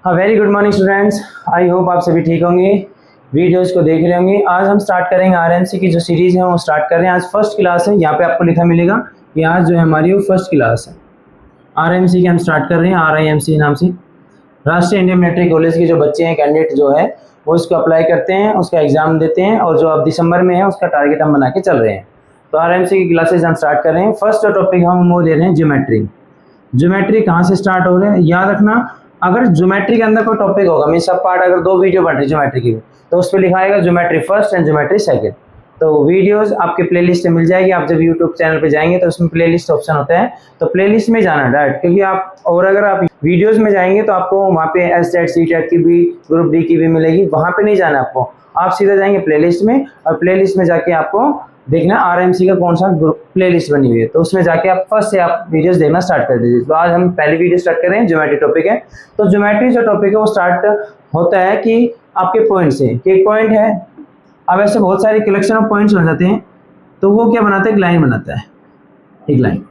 हाँ, very good morning students. I hope आप सभी ठीक होंगे, वीडियोस को देख रहे होंगे। आज हम स्टार्ट करेंगे आरएमसी की जो सीरीज़ है वो स्टार्ट कर रहे हैं। आज फर्स्ट क्लास है, यहाँ पे आपको लिखा मिलेगा कि आज जो है हमारी वो फर्स्ट क्लास है। आरएमसी की हम स्टार्ट कर रहे हैं, आरआईएमसी नाम से। राष्ट्रीय इंडियन मिलिट्री कॉलेज के जो बच्चे हैं, कैंडिडेट जो है वो इसको अप्लाई करते हैं, उसका एग्ज़ाम देते हैं और जो अब दिसंबर में है उसका टारगेट हम बना के चल रहे हैं। तो आरएमसी की क्लासेज हम स्टार्ट कर रहे हैं। फर्स्ट जो टॉपिक हम वो ले रहे हैं ज्योमेट्री। ज्योमेट्री कहाँ से स्टार्ट हो रहे हैं याद रखना। अगर ज्योमेट्री के अंदर कोई टॉपिक होगा, मीन सब पार्ट अगर 2 वीडियो बन रही ज्योमेट्री की, तो उस पर लिखा आएगा geometry first and geometry second. तो वीडियोस आपके प्लेलिस्ट में मिल जाएगी। आप जब यूट्यूब चैनल पे जाएंगे तो उसमें प्लेलिस्ट ऑप्शन होता है, तो प्लेलिस्ट में जाना डायरेक्ट, क्योंकि आप और अगर आप वीडियोस में जाएंगे तो आपको वहाँ पे एसटेट सीटेट की भी, ग्रुप डी की भी मिलेगी। वहाँ पे नहीं जाना आपको, आप सीधा जाएंगे प्लेलिस्ट में और प्लेलिस्ट में जाके आपको देखना आरएमसी का कौन सा प्लेलिस्ट बनी हुई है, तो उसमें जाके आप फर्स्ट से आप वीडियोस देखना स्टार्ट कर दीजिए। तो आज हम पहली वीडियो स्टार्ट कर रहे हैं, ज्योमेट्री टॉपिक है। तो ज्योमेट्री जो टॉपिक है वो स्टार्ट होता है कि आपके पॉइंट से, कि एक पॉइंट है, अब ऐसे बहुत सारे कलेक्शन ऑफ पॉइंट्स बन जाते हैं, तो वो क्या बनाता है, एक लाइन बनाता है, एक लाइन।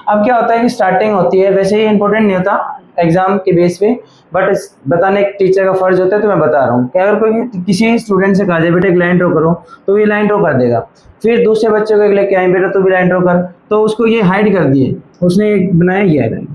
अब क्या होता है कि स्टार्टिंग होती है, वैसे ही इंपॉर्टेंट नहीं होता एग्जाम के बेस पे, बट बताने एक टीचर का फर्ज होता है, तो मैं बता रहा हूँ कि अगर कोई किसी स्टूडेंट से कहा जाए बेटा एक लाइन ड्रॉ करो, तो ये लाइन ड्रॉ कर देगा। फिर दूसरे बच्चों को लेके आए, बेटा तू भी लाइन ड्रॉ कर, तो उसको ये हाइड कर दिए, उसने एक बनाया ये लाइन।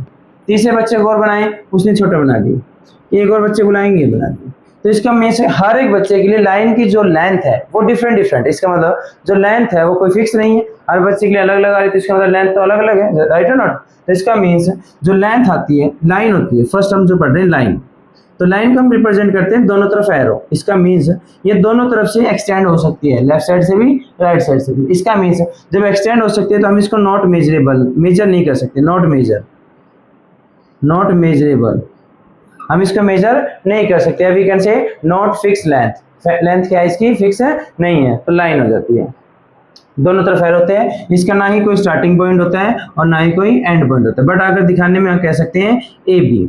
तीसरे बच्चे को और बनाए, उसने छोटा बना दिया। एक और बच्चे बुलाएंगे, बना दिए। तो इसका में से हर एक बच्चे के लिए लाइन की जो लेंथ है वो डिफरेंट। इसका मतलब जो लेंथ है वो कोई फिक्स नहीं है, हर बच्चे के लिए अलग अलग आ रही है, तो इसका मतलब लेंथ तो अलग अलग है, राइट और नॉट। तो इसका मीन्स जो लेंथ आती है, लाइन होती है, फर्स्ट हम जो पढ़ रहे हैं लाइन, तो लाइन को हम रिप्रेजेंट करते हैं दोनों तरफ एरो। इसका मीन्स ये दोनों तरफ से एक्सटेंड हो सकती है, लेफ्ट साइड से भी राइट साइड से भी। इसका मीन्स जब एक्सटेंड हो सकती है तो हम इसको नॉट मेजरेबल, मेजर नहीं कर सकते, नॉट मेजरेबल, हम इसका मेजर नहीं कर सकते। अभी can say not fix length, length क्या है इसकी, फिक्स है नहीं है, तो लाइन हो जाती है। दोनों तरफ एरो होते हैं, इसका ना ही कोई स्टार्टिंग पॉइंट होता है और ना ही कोई एंड पॉइंट होता है। बट अगर दिखाने में हम कह सकते हैं ए बी,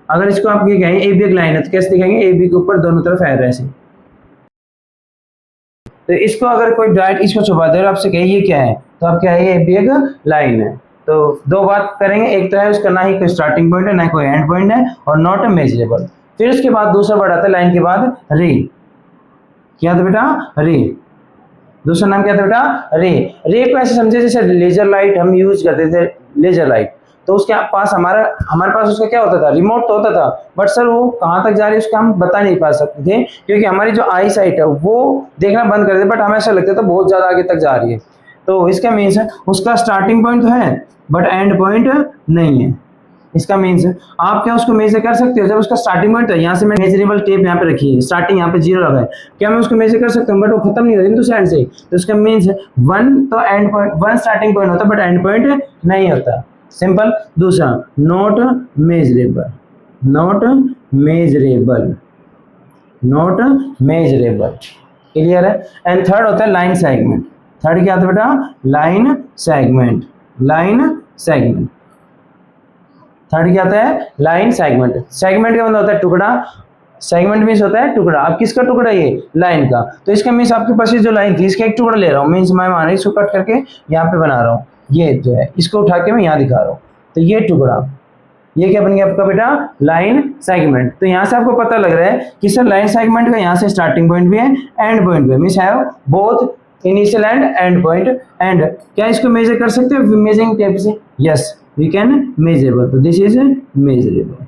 अगर इसको आप ये कहेंगे ए बी एक लाइन है, तो कैसे दिखाएंगे, ए बी के ऊपर दोनों तरफ एरो ऐसे। तो इसको अगर कोई डायरेक्ट इसको छुपा दे और आपसे कहे ये क्या है, तो आप क्या है, ए बी एक लाइन है। तो दो बात करेंगे, एक तो है उसका ना ही कोई स्टार्टिंग पॉइंट है ना कोई एंड पॉइंट है और नॉट मेजरेबल। फिर उसके बाद दूसरा वर्ड आता है लाइन के बाद रे। क्या था बेटा, रे। दूसरा नाम क्या था बेटा, रे। रे को ऐसे समझे जैसे लेजर लाइट हम यूज करते थे, लेजर लाइट। तो उसके पास हमारे पास उसका क्या होता था, रिमोट तो होता था, बट सर वो कहाँ तक जा रही है उसका हम बता नहीं पा सकते थे, क्योंकि हमारी जो आई साइट है वो देखना बंद कर देते, बट हमें ऐसा लगता था बहुत ज़्यादा आगे तक जा रही है। तो इसका मीन्स है उसका स्टार्टिंग पॉइंट तो है बट एंड पॉइंट नहीं है। इसका मीन्स आप क्या उसको मेजर कर सकते हो, जब उसका स्टार्टिंग पॉइंट है, यहाँ से मैंने मेजरेबल टेप यहाँ पे रखी है, स्टार्टिंग यहाँ पे 0 लगा है, क्या मैं उसको मेजर कर सकता हूँ, बट वो खत्म नहीं हो रही दूसरे एंड से। तो इसका मीन्स 1 तो एंड पॉइंट, 1 स्टार्टिंग पॉइंट होता है बट एंड पॉइंट नहीं होता, सिंपल। दूसरा not measurable, not measurable, not measurable, clear है। एंड थर्ड होता है लाइन सेगमेंट। थर्ड क्या होता है बेटा, line segment, line segment. Third क्या होता है, लाइन सेगमेंट। सेगमेंट का मतलब होता है टुकड़ा, सेगमेंट मीन्स होता है टुकड़ा। अब किसका टुकड़ा, ये लाइन का। तो इसका मीन्स आपके पास ये जो लाइन थी इसका एक टुकड़ा ले रहा हूँ, मीन्स मैं मान इसको कट करके यहाँ पे बना रहा हूँ, ये जो है इसको उठा के मैं यहाँ दिखा रहा हूँ, तो ये टुकड़ा, ये क्या बन गया आपका बेटा, लाइन सेगमेंट। तो यहाँ से आपको पता लग रहा है कि सर लाइन सेगमेंट का यहाँ से स्टार्टिंग पॉइंट भी है एंड पॉइंट भी है, means have both initial and and point. And क्या इसको मेजर कर सकते हो मेजरिंग टेप से, यस वी कैन मेजरेबल। तो दिस इज मेजरेबल।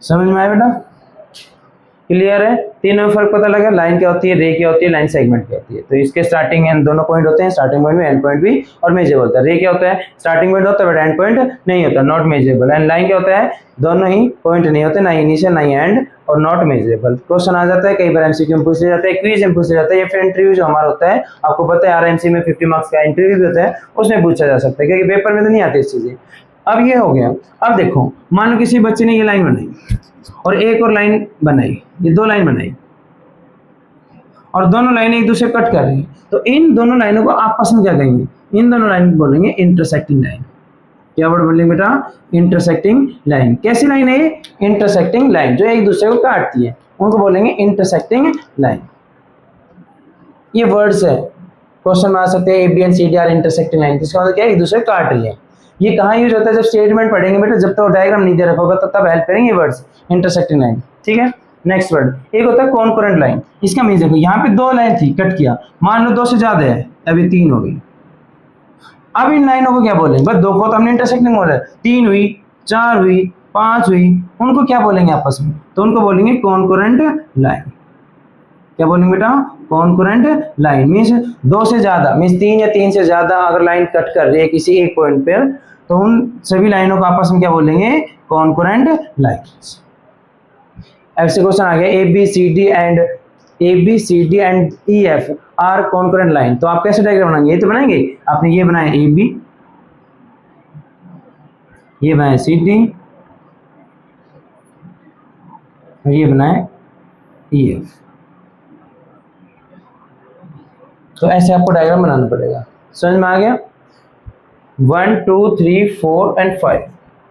समझ में आया बेटा, क्लियर है। तीनों में फर्क पता लगा, लाइन क्या होती है, रे क्या होती है, लाइन सेगमेंट क्या होती है। तो इसके स्टार्टिंग एंड दोनों पॉइंट होते हैं, स्टार्टिंग पॉइंट भी एंड पॉइंट भी, और मेजरेबल होता है। रे क्या होता है, स्टार्टिंग पॉइंट होता है बट एंड पॉइंट नहीं होता, नॉट मेजरेबल। एंड लाइन क्या होता है, दोनों ही पॉइंट नहीं होते, ना इनिशियल ना एंड, और नॉट मेजरेबल। क्वेश्चन आ जाता है, कई बार एमसीक्यू में पूछ लिया जाता है, क्विज में पूछ लिया जाता है, या फिर इंटरव्यू जो हमारा होता है, आपको पता है आरएमसी में 50 मार्क्स का इंटरव्यू भी होता है, उसमें पूछा जा सकता है, क्योंकि पेपर में तो नहीं आती इस चीजें। अब ये हो गया। अब देखो, मान लो किसी बच्चे ने ये लाइन बनाई और एक और लाइन बनाई, ये 2 लाइन बनाई और दोनों लाइनें एक दूसरे कट कर रही हैं, तो इन दोनों लाइनों को आपस में क्या कहेंगे, इन दोनों लाइन को बोलेंगे इंटरसेक्टिंग लाइन। क्या वर्ड बोलेंगे बेटा, इंटरसेक्टिंग लाइन। कैसी लाइन है ये, इंटरसेक्टिंग लाइन, जो एक दूसरे को काटती है, उनको बोलेंगे इंटरसेक्टिंग लाइन। ये वर्ड्स है, क्वेश्चन में आ सकते हैं, A B and C D are intersecting line, जिसका मतलब क्या है, एक दूसरे को काट रही है। ये कहाँ यूज होता है? जब स्टेटमेंट पढ़ेंगे बेटा, जब तक डायग्राम नहीं दे रखा होगा तो तब हेल्प करेंगे वर्ड्स, इंटरसेक्टिंग लाइन। ठीक है, नेक्स्ट वर्ड एक होता है कॉन्करेंट लाइन। इसका मीन देखो, यहाँ पे 2 लाइन थी, कट किया, मान लो 2 से ज्यादा है, अभी 3 हो गई। अब इन लाइनों को क्या बोलेंगे? बस 2 को तो हमने इंटरसेक्टिंग बोला है, 3 हुई, 4 हुई, 5 हुई, उनको क्या बोलेंगे आपस में? तो उनको बोलेंगे कॉन्करेंट लाइन। क्या बोलेंगे बेटा? Concurrent line. मीन्स 2 से ज्यादा, मीन्स 3 या 3 से ज्यादा अगर लाइन कट कर रही है किसी एक पॉइंट पर, तो उन सभी लाइनों को आपस में क्या बोलेंगे? Concurrent lines. ऐसे क्वेश्चन आ गया, A B C D and E F are concurrent line. तो आप कैसे डायग्राम बनाएंगे? ये तो बनाएंगे, आपने ये बनाया ए बी, ये बनाया सी डी, और ये बनाया ई एफ। तो ऐसे आपको डायग्राम बनाना पड़ेगा। समझ में आ गया? 1 2 3 4 एंड 5।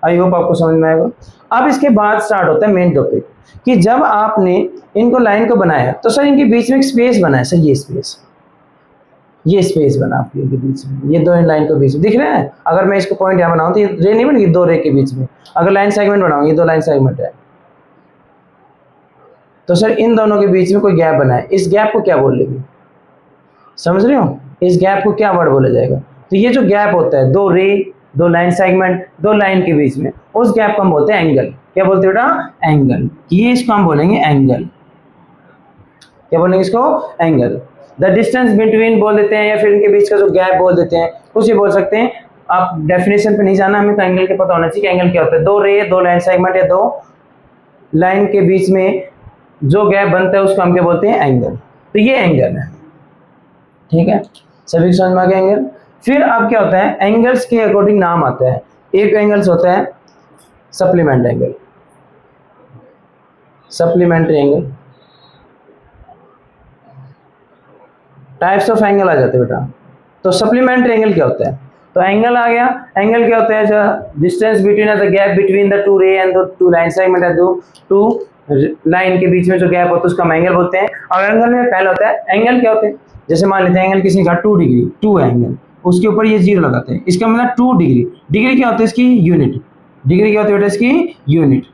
आई होप आपको समझ में आएगा। अब इसके बाद स्टार्ट होता है मेन टॉपिक, कि जब आपने इनको लाइन को बनाया तो सर इनके बीच में एक स्पेस बना है। सर ये स्पेस बना आपके इनके बीच में, ये 2 लाइन के बीच में दिख रहे हैं। अगर मैं इसको पॉइंट यहाँ बनाऊं तो ये रे नहीं बनेगी, 2 रे के बीच में। अगर लाइन सेगमेंट बनाऊं, ये 2 लाइन सेगमेंट है, तो सर इन दोनों के बीच में कोई गैप बना है, इस गैप को क्या बोल लेंगे? समझ रहे हो? इस गैप को क्या वर्ड बोला जाएगा? तो ये जो गैप होता है 2 रे, 2 लाइन सेगमेंट, 2 लाइन के बीच में, उस गैप को हम बोलते हैं एंगल। क्या बोलते हैं बेटा? एंगल। ये इसको हम बोलेंगे एंगल। क्या बोलेंगे इसको? एंगल। द डिस्टेंस बिटवीन बोल देते हैं, या फिर इनके बीच का जो गैप बोल देते हैं, कुछ भी बोल सकते हैं। आप डेफिनेशन पे नहीं जाना, हमें तो एंगल के पता होना चाहिए कि एंगल क्या होता है। 2 रे, 2 लाइन सेगमेंट या 2 लाइन के बीच में जो गैप बनता है उसको हम क्या बोलते हैं? एंगल। तो ये एंगल है। ठीक है, सभी समझ में आ गया एंगल। फिर अब क्या होता है, एंगल्स के अकॉर्डिंग नाम आता है। एक एंगल्स होता है supplement angle, supplementary angle. Types of angle आ जाते हैं बेटा। तो सप्लीमेंट्री एंगल क्या होता है? तो एंगल आ गया, एंगल क्या होता है? Distance between the gap between the 2 रे एंड द 2 लाइन सेगमेंट है, 2 लाइन के बीच में जो गैप होता है उसका हम एंगल बोलते हैं। और एंगल में पहला होता है, एंगल क्या होते हैं? जैसे मान लेते हैं एंगल किसी का 2 डिग्री, 2 है एंगल, उसके ऊपर ये 0 लगाते हैं, इसका मतलब 2 डिग्री। डिग्री क्या होता है? इसकी यूनिट। डिग्री क्या होती है बेटा? इसकी यूनिट।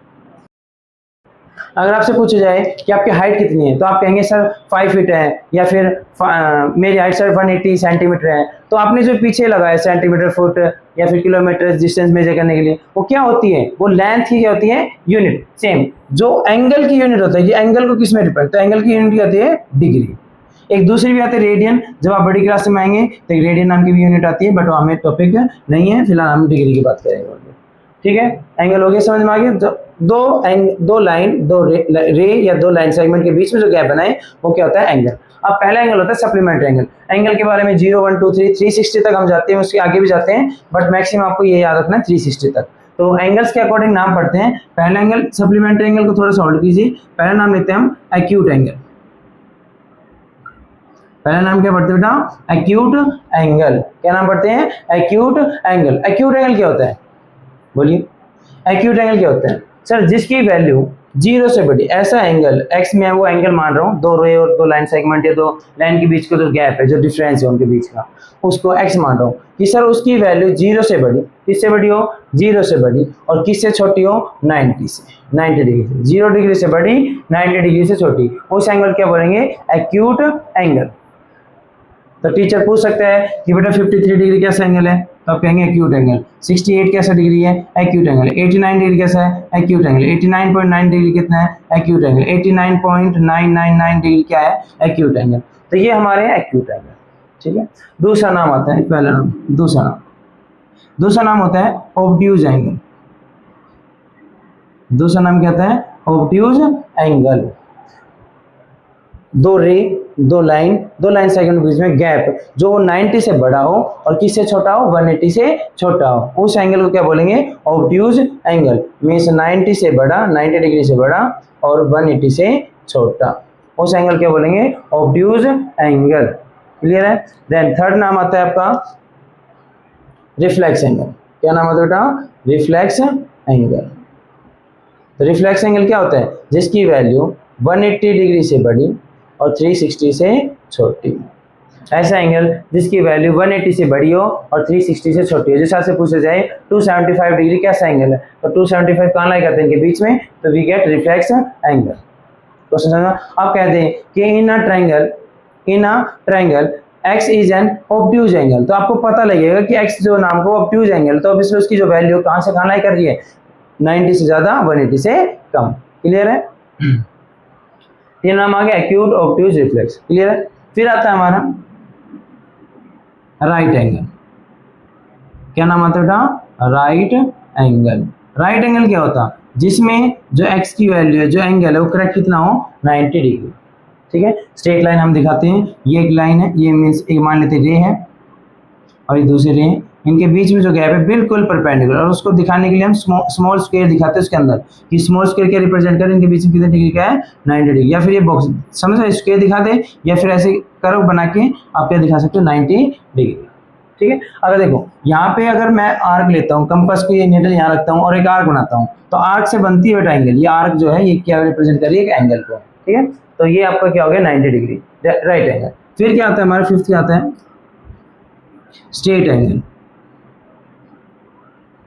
अगर आपसे पूछा जाए कि आपकी हाइट कितनी है, तो आप कहेंगे सर 5 फीट है, या फिर मेरी हाइट सर 180 सेंटीमीटर है। तो आपने जो पीछे लगाया सेंटीमीटर, फुट या फिर किलोमीटर डिस्टेंस मेजर करने के लिए, वो क्या होती है? वो लेंथ की क्या होती है? यूनिट। सेम जो एंगल की यूनिट होता है, ये एंगल को किस में रिप्रेजेंट? तो एंगल की यूनिट क्या होती है? डिग्री। एक दूसरी भी आती है रेडियन। जब आप बड़ी क्लास में आएंगे तो एक रेडियन नाम की भी यूनिट आती है, बट वो हमें टॉपिक नहीं है, फिलहाल हम डिग्री की बात करेंगे। ठीक है, एंगल हो गया, समझ में आ गया। दो लाइन, 2 रे या 2 लाइन सेगमेंट के बीच में जो गैप बना है वो क्या होता है? एंगल। अब पहला एंगल होता है सप्लीमेंट्री एंगल। एंगल के बारे में 0 1 2 3 360 तक हम जाते हैं, उसके आगे भी जाते हैं, बट मैक्सिमम आपको ये याद रखना है 360 तक। तो एंगल्स के अकॉर्डिंग नाम पढ़ते हैं। पहला एंगल सप्लीमेंट्री एंगल को थोड़ा सा होल्ड कीजिए। पहला नाम लेते हैं हम एक्यूट एंगल। पहला नाम क्या पढ़ते हैं बेटा? Acute angle. क्या नाम पढ़ते हैं? Acute angle. एक्यूट एंगल क्या होता है? बोलिए, एक्यूट एंगल क्या होता है? सर जिसकी वैल्यू 0 से बड़ी, ऐसा एंगल एक्स में है, वो एंगल मान रहा हूँ, 2 रे और 2 लाइन सेगमेंट या 2 लाइन के बीच का जो गैप है, जो डिफरेंस है उनके बीच का, उसको एक्स मान रहा हूँ कि सर उसकी वैल्यू 0 से बड़ी, किससे बड़ी हो? 0 से बड़ी, और किससे छोटी हो? 90 से, 90 डिग्री से। 0 डिग्री से बड़ी, 90 डिग्री से छोटी, उस एंगल क्या बोलेंगे? Acute angle. तो टीचर पूछ सकता है कि बेटा 53 डिग्री कैसा एंगल है? तो आप कहेंगे एक्यूट एंगल। 68 कैसा डिग्री है? Acute angle. 89 डिग्री कैसा है? Acute angle. 89.9 डिग्री कितना है? Acute angle. 89.999 डिग्री क्या है? Acute angle. तो ये हमारे एक्यूट एंगल। ठीक है, दूसरा नाम आता है, पहला नाम, दूसरा नाम होता है ऑब्ट्यूज एंगल। दूसरा नाम क्या होता है? Obtuse angle. 2 रे, 2 लाइन सेगमेंट के बीच में गैप जो 90 से बड़ा हो और किससे छोटा हो? 180 से छोटा हो, उस एंगल को क्या बोलेंगे? Obtuse angle. मीन्स 90 से बड़ा, 90 डिग्री से बड़ा और 180 से छोटा, उस एंगल क्या बोलेंगे? Obtuse angle. क्लियर है? देन थर्ड नाम आता है आपका रिफ्लेक्स एंगल। क्या नाम आता है बेटा? Reflex angle. तो रिफ्लेक्स एंगल क्या होता है? जिसकी वैल्यू 180 डिग्री से बड़ी और 360 से छोटी। ऐसा एंगल जिसकी वैल्यू 180 से बड़ी हो और 360 से छोटी हो। जैसे आपसे पूछा जाए 275 डिग्री कैसा एंगल है, तो 275 कहाँ लाई करते हैं इनके बीच में, तो we get reflex angle. Question समझ में? आप कहते हैं कि in a triangle x is an obtuse angle, तो आपको पता लगेगा कि x जो नाम को ऑब्ट्यूज एंगल, तो अब इसमें उसकी जो वैल्यू कहाँ से कहाँ लाई कर रही है, 90 से ज्यादा 180 से कम। क्लियर है? ये नाम आ गया एक्यूट ऑब्ट्यूज रिफ्लेक्स। क्लियर है? फिर आता है हमारा राइट एंगल। क्या नाम आता है बेटा? Right angle. राइट एंगल क्या होता है? जिसमें जो x की वैल्यू है, जो एंगल है वो करेक्ट कितना हो, 90 डिग्री। ठीक है, स्ट्रेट लाइन हम दिखाते हैं, ये एक लाइन है, ये मीन्स एक मान लेते रे है और ये दूसरी रे है, इनके बीच में जो गैप है बिल्कुल परपेंडिकुलर, और उसको दिखाने के लिए हम स्मॉल स्क्वायर दिखाते हैं उसके अंदर, कि स्मॉल स्क्वायर क्या रिप्रेजेंट कर, इनके बीच में कितने डिग्री का है, 90 डिग्री। या फिर ये बॉक्स समझ रहे, स्क्वायर दिखा दे, या फिर ऐसे कर्व बना के आप क्या दिखा सकते हो, 90 डिग्री। ठीक है, अगर देखो यहाँ पे अगर मैं आर्क लेता हूँ, कंपास को ये नीडल यहाँ रखता हूँ और एक आर्क बनाता हूँ, तो आर्क से बनती है बेटा एंगल, ये आर्क जो है ये क्या रिप्रेजेंट कर रही है, एक एंगल को। ठीक है, तो ये आपका क्या हो गया, 90 डिग्री राइट एंगल। फिर क्या आता है हमारा फिफ्थ क्या आता है, स्ट्रेट एंगल।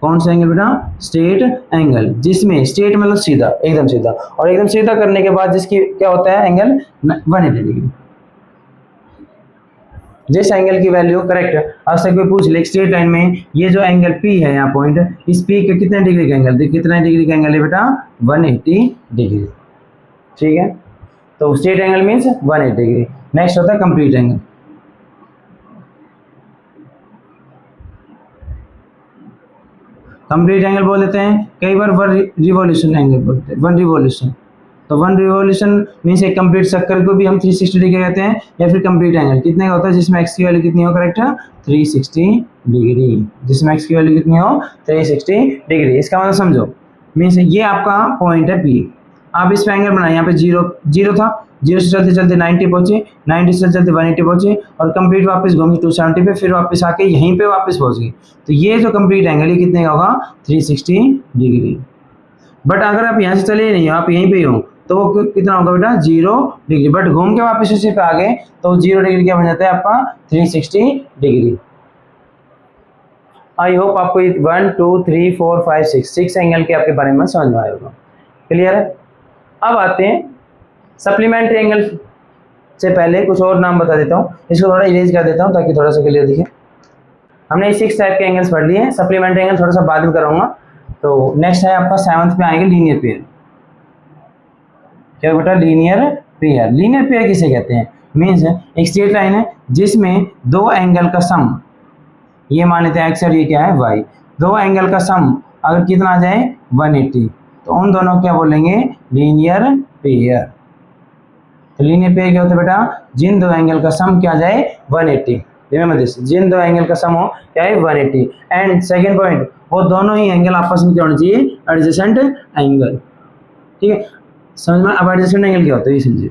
कौन सा एंगल बेटा, स्ट्रेट एंगल, जिसमें स्ट्रेट मतलब सीधा, एकदम सीधा, और एकदम सीधा करने के बाद जिसकी क्या होता है एंगल 180 डिग्री। जिस एंगल की वैल्यू करेक्ट है, आपसे कोई पूछ ले स्ट्रेट लाइन में ये जो एंगल P है यहाँ पॉइंट, इस P के कितने डिग्री का एंगल, कितने डिग्री का एंगल है बेटा, 180 डिग्री। ठीक है, तो straight angle means 180 degree. Next होता है कंप्लीट एंगल। कंप्लीट एंगल बोल देते हैं, कई बार वन रिवॉल्यूशन एंगल बोलते हैं, वन रिवॉल्यूशन। तो वन रिवॉल्यूशन मीन्स एक कंप्लीट सर्कल को भी हम 360 डिग्री कहते हैं, या फिर कंप्लीट एंगल कितने का होता है, जिसमें एक्स की वैल्यू कितनी हो, करेक्ट है 360 डिग्री, जिसमें एक्स की वैल्यू कितनी हो 360 डिग्री। इसका मतलब समझो, मीन्स ये आपका पॉइंट है P, आप इस पे एंगल बनाए, यहाँ पे जीरो था, जीरो से चलते चलते 90 पहुंचे, 90 से चलते 180 पहुंचे, और कंप्लीट वापस घूम 270 पे, फिर वापस आके यहीं पे वापस पहुंच गई। तो ये जो कंप्लीट एंगल है कितने का होगा, 360 डिग्री। बट अगर आप यहाँ से चले नहीं हो, आप यहीं पे हो, तो वो कितना होगा बेटा, 0 डिग्री। बट घूम के वापस उसी पे आ गए तो 0 डिग्री क्या बन जाता है आपका, 360 डिग्री। आई होप आपको 1 2 3 4 5 6 एंगल के आपके बारे में समझ में आया होगा। क्लियर है? अब आते हैं सप्लीमेंट्री एंगल से पहले कुछ और नाम बता देता हूँ, इसको थोड़ा इरेज कर देता हूँ ताकि थोड़ा सा क्लियर दिखे। हमने 6 टाइप के एंगल्स पढ़ लिए हैं, सप्लीमेंट्री एंगल थोड़ा सा बाद में कराऊंगा। तो नेक्स्ट है आपका 7th पे आएगा लीनियर पेयर। क्या बेटा, लीनियर पेयर। लीनियर पेयर किसे कहते हैं, मीन्स एक स्ट्रेट लाइन है जिसमें दो एंगल का सम, ये मान लेते हैं एक्स और ये क्या है वाई, दो एंगल का सम अगर कितना आ जाए 180, तो उन दोनों क्या बोलेंगे, लीनियर पेयर। तो लीनियर पेयर क्या होता है बेटा, जिन दो एंगल का सम क्या जाए 180, रिमेंबर दिस, जिन दो एंगल का सम हो क्या है 180। एंड सेकंड पॉइंट, वो दोनों ही एंगल आपस में क्या होना चाहिए, एडजेसेंट एंगल। ठीक है, समझ में? अब एडजेसेंट एंगल क्या होता है ये समझिए,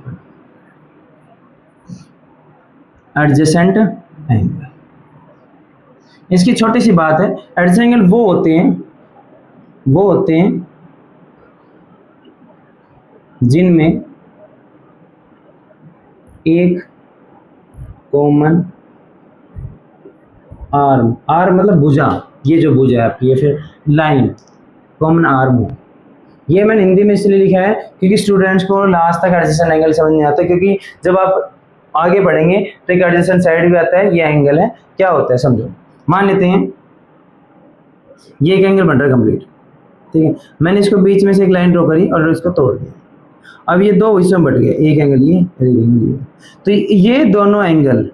एडजेसेंट एंगल, इसकी छोटी सी बात है, एडजेसेंट एंगल वो होते हैं जिनमें एक कॉमन आर्म मतलब भुजा, ये जो भुजा है आपकी, ये फिर लाइन कॉमन आर्म हो। ये मैंने हिंदी में इसलिए लिखा है क्योंकि स्टूडेंट्स को लास्ट तक एडजेसेंट एंगल समझ नहीं आता, क्योंकि जब आप आगे बढ़ेंगे तो एक एडजेसेंट साइड भी आता है, ये एंगल है, क्या होता है समझो। मान लेते हैं ये एक एंगल बन रहा है कंप्लीट, ठीक है, मैंने इसको बीच में से एक लाइन ड्रॉ करी और इसको तोड़ दिया, अब ये दो हिस्सों में बढ़ गए, एक एंगल ये और एक एंगल ये। तो ये दोनों एंगल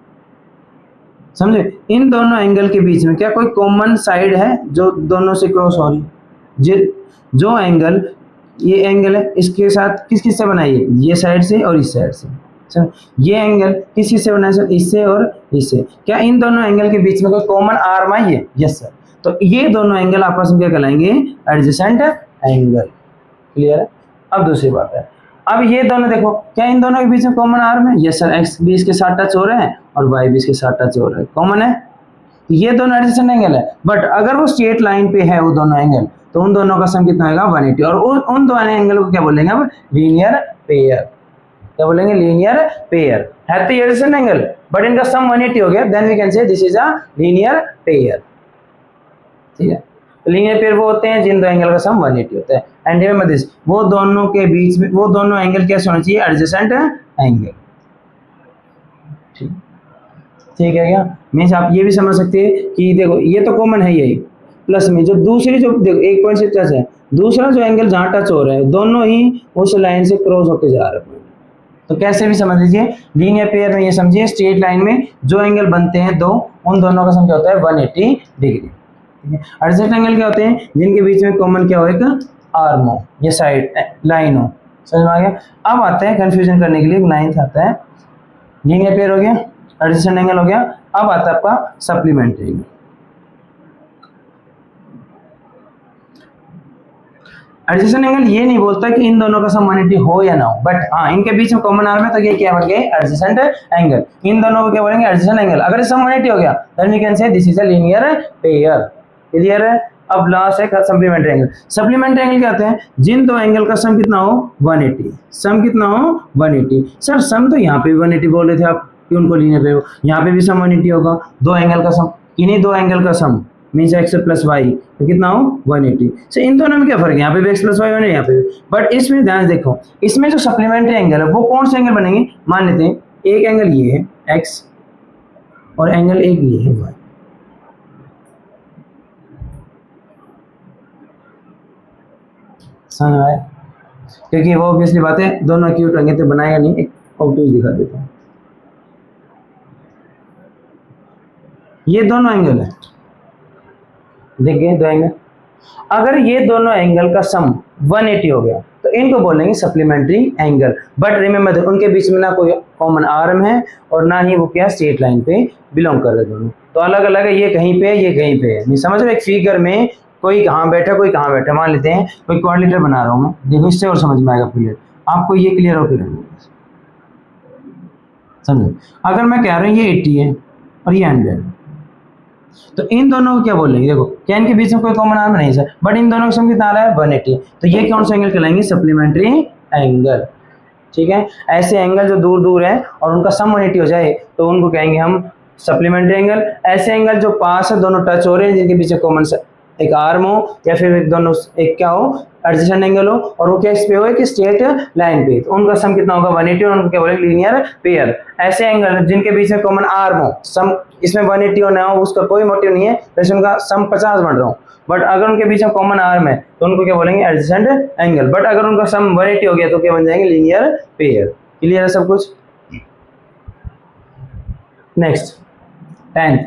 समझे, इन दोनों एंगल के बीच में क्या कोई कॉमन साइड है जो दोनों से क्रॉस हो रही, जो एंगल ये एंगल है इसके साथ किस किस से बनाइए, ये साइड से और इस साइड से। ये एंगल किस किस से बना है सर, इससे और इससे। क्या इन दोनों एंगल के बीच में कोई कॉमन आर्म आई है, यस सर। तो ये दोनों एंगल आपस में क्या कहलाएंगे, एडजेसेंट एंगल। क्लियर है? अब दूसरी बात है, अब ये दोनों देखो, क्या इन दोनों के बीच में कॉमन आर्म है, यस सर। एक्स भी इसके साथ टच हो रहे हैं और वाई भी इसके साथ टच हो रहे हैं, कॉमन है, ये दोनों एडजेसेंट एंगल है। बट अगर वो स्ट्रेट लाइन पे है वो दोनों एंगल, तो उन दोनों का सम कितना होगा 180, और उन दोनों एंगल को क्या बोलेंगे अब, लीनियर पेयर। क्या बोलेंगे, लीनियर पेयर। है तो एडजेसेंट एंगल, बट इनका सम 180 हो गया, then we can say this is a linear pair. ठीक है, लीनियर पेयर वो होते हैं जिन दो एंगल का सम 180 होता है। एंड रिमेंबर दिस, वो दोनों के बीच में वो दोनों एंगल कैसे होना चाहिए, एडजेसेंट एंगल। ठीक है क्या, मीन्स आप ये भी समझ सकते हैं कि देखो ये तो कॉमन है यही, प्लस में जो दूसरी जो देखो एक पॉइंट से टच है, दूसरा जो एंगल जहां टच हो रहा है दोनों ही उस लाइन से क्रॉस होके जा रहे हैं। तो कैसे भी समझ लीजिए, लीनियर पेयर में ये समझिए स्ट्रेट लाइन में जो एंगल बनते हैं दो, उन दोनों का सम क्या होता है 180 डिग्री। ठीक है, एडजेसेंट एंगल क्या होते हैं, जिनके बीच में कॉमन क्या हो, एक आर्म हो, ये साइड लाइन हो। समझ में आ गया। अब आते हैं कंफ्यूजन करने के लिए, नाइन्थ आता है, लीनियर पेयर हो गया, एडजेसेंट एंगल हो गया, अब आता है आपका सप्लीमेंट्री एंगल। एडजेसेंट एंगल ये नहीं बोलता कि इन दोनों का सम 180 हो या ना हो, बट हाँ इनके बीच में कॉमन आर्म है, तो ये क्या बन गए एडजेसेंट एंगल। इन दोनों को क्या बोलेंगे, एडजेसेंट एंगल। अगर सम 180 हो गया then we can say this is a linear pair. Clear है। अब लास्ट है सप्लीमेंट्री एंगल। सप्लीमेंट्री एंगल क्या होते हैं, जिन दो एंगल का सम कितना हो 180, सम कितना हो 180। सर सम तो यहाँ पे भी 180 बोल रहे थे आप कि उनको लीनियर पेयर हो, यहाँ पे भी सम 180 होगा, दो एंगल का सम, इन्हीं दो एंगल का सम मीन्स एक्स प्लस वाई, तो कितना हो 180। so, इन दोनों में क्या फर्क है, यहाँ पे भी एक्स प्लस वाई होने, यहाँ पे भी, बट इसमें ध्यान देखो, इसमें जो सप्लीमेंट्री एंगल है वो कौन से एंगल बनेंगे, मान लेते हैं एक एंगल ये है एक्स और एंगल एक ये है वाई। समझ आया, क्योंकि वो ऑब्वियसली बात है दोनों एक्यूट होंगे तो बनाएगा नहीं, एक ऑब्टूज दिखा देता हूँ। ये दोनों एंगल है, देख गए दो एंगल, अगर ये दोनों एंगल का सम 180 हो गया तो इनको बोलेंगे सप्लीमेंट्री एंगल। बट रिमेंबर उनके बीच में ना कोई कॉमन आर्म है और ना ही वो क्या स्ट्रेट लाइन पे बिलोंग कर रहे दोनों, तो अलग अलग है, ये कहीं पे है ये कहीं पे है। नहीं समझ रहे, एक फिगर में कोई कहाँ बैठा कोई कहाँ बैठा, मान लेते हैं कोई क्वाड्रिलेटर बना रहा हूँ मैं, देखो इससे और समझ में आएगा क्लियर, आपको ये क्लियर होकर समझो। अगर मैं कह रहा हूँ ये 80 है और ये 100 है, तो इन दोनों को क्या बोलेंगे, देखो क्या इनके बीच में कोई कॉमन आर्म नहीं सर, बट इन दोनों का सम कितना आ रहा है 180, तो ये कौन सा एंगल कहलाएंगे, सप्लीमेंट्री एंगल। ठीक है, ऐसे एंगल जो दूर दूर है और उनका सम 180 हो जाए तो उनको कहेंगे हम सप्लीमेंट्री एंगल। ऐसे एंगल जो पास है दोनों टच हो रहे हैं जिनके पीछे कॉमन एक आर्म हो या फिर एक दोनों एक क्या हो एडजेसेंट एंगल हो और वो क्या इस पे हो कि स्ट्रेट लाइन पे, तो उनका सम कितना होगा 180 और उनको क्या बोलेंगे लीनियर पेयर। ऐसे एंगल जिनके बीच में कॉमन आर्म हो, सम इसमें 180 हो ना हो उसका कोई मोटिव नहीं है, वैसे उनका सम 50 बन रहा हो, बट अगर उनके बीच में कॉमन आर्म है तो उनको क्या बोलेंगे एडजेसेंट एंगल, बट अगर उनका सम 180 हो गया तो क्या बन जाएंगे लीनियर पेयर। क्लियर है सब कुछ। Next 10th